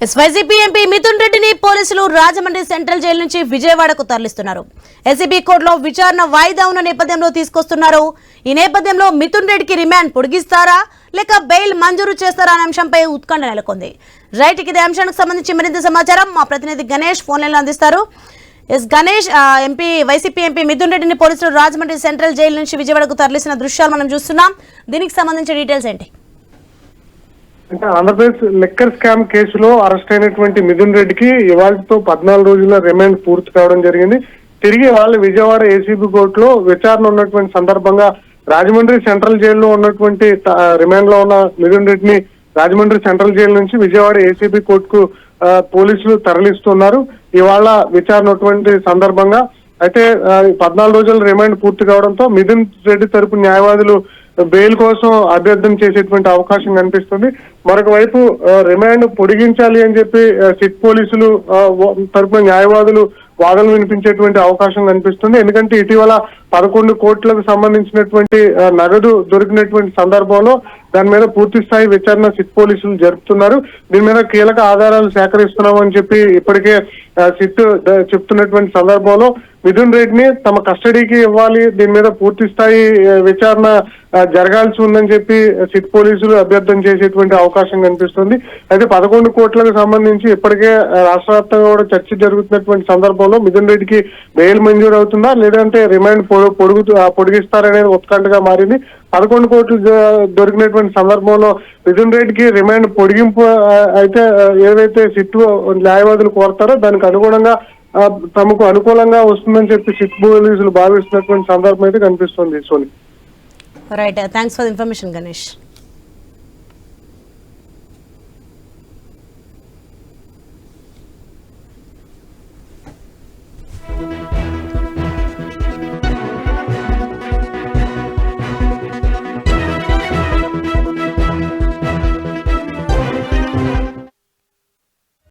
YCP MP Mithun రెడ్డిని పోలీసులు Rajahmundry central jail నుంచి విజయవాడకు తరలిస్తున్నారు. ఎస్సీబీ కోర్టులో విచారణ వాయిదా ఉన్న నేపథ్యంలో తీసుకొస్తున్నారు. ఈ నేపథ్యంలో మిథున్ రెడ్డికి రిమాండ్ పొడిగిస్తారా లేక బెయిల్ మంజూరు చేస్తారా అనే అంశంపై ఉత్కంఠ నెలకొంది. రైట్, ఇదే అంశానికి సంబంధించి మరింత సమాచారం మా ప్రతినిధి గణేష్ ఫోన్ లైన్లో అందిస్తారు. గణేష్, వైసీపీ ఎంపీ మిథున్ రెడ్డిని పోలీసులు రాజమండ్రి సెంట్రల్ జైలు నుంచి విజయవాడకు తరలిసిన దృశ్యాలు మనం చూస్తున్నాం. దీనికి సంబంధించిన డీటెయిల్స్ ఏంటి? అంటే ఆంధ్రప్రదేశ్ లిక్కర్ స్కామ్ కేసులో అరెస్ట్ అయినటువంటి మిథున్ రెడ్డికి ఇవాళతో 14 రోజుల రిమాండ్ పూర్తి కావడం జరిగింది. తిరిగి వాళ్ళు విజయవాడ ఏసీబీ కోర్టులో విచారణ ఉన్నటువంటి సందర్భంగా రాజమండ్రి సెంట్రల్ జైల్లో ఉన్నటువంటి రిమాండ్ లో ఉన్న మిథున్ రెడ్డిని రాజమండ్రి సెంట్రల్ జైలు నుంచి విజయవాడ ఏసీబీ కోర్టుకు పోలీసులు తరలిస్తున్నారు. ఇవాళ విచారణ ఉన్నటువంటి సందర్భంగా అయితే 14 రోజుల రిమాండ్ పూర్తి కావడంతో మిథున్ రెడ్డి తరపు న్యాయవాదులు బెయిల్ కోసం అభ్యర్థన చేసేటువంటి అవకాశం కనిపిస్తుంది. మరొక వైపు రిమాండ్ పొడిగించాలి అని చెప్పి సిట్ పోలీసులు తరపున న్యాయవాదులు వాదనలు వినిపించేటువంటి అవకాశం కనిపిస్తుంది. ఎందుకంటే ఇటీవల 11 కోట్లకు సంబంధించినటువంటి నగదు దొరికినటువంటి సందర్భంలో దాని మీద పూర్తి స్థాయి విచారణ సిట్ పోలీసులు జరుపుతున్నారు. దీని మీద కీలక ఆధారాలు సేకరిస్తున్నామని చెప్పి ఇప్పటికే సిట్ చెప్తున్నటువంటి సందర్భంలో మిథున్ రెడ్డిని తమ కస్టడీకి ఇవ్వాలి, దీని మీద పూర్తి స్థాయి విచారణ జరగాల్సి ఉందని చెప్పి సిట్ పోలీసులు అభ్యర్థన చేసేటువంటి అవకాశం కనిపిస్తుంది. అయితే 11 కోట్లకు సంబంధించి ఇప్పటికే రాష్ట్ర వ్యాప్తంగా కూడా చర్చ జరుగుతున్నటువంటి సందర్భంలో మిథున్ రెడ్డికి బెయిల్ మంజూరు అవుతుందా లేదంటే రిమాండ్ పొడిగిస్తారనేది ఉత్కంఠగా మారింది. 11 కోట్లు దొరికినటువంటి సందర్భంలో మిథున్ రెడ్డికి రిమాండ్ పొడిగింపు అయితే ఏదైతే సిట్ న్యాయవాదులు కోరతారో దానికి అనుగుణంగా తమకు అనుకూలంగా వస్తుందని చెప్పి సిట్ పోలీసులు భావిస్తున్నటువంటి సందర్భం అయితే కనిపిస్తుంది. సోని, right, thanks for information Ganesh.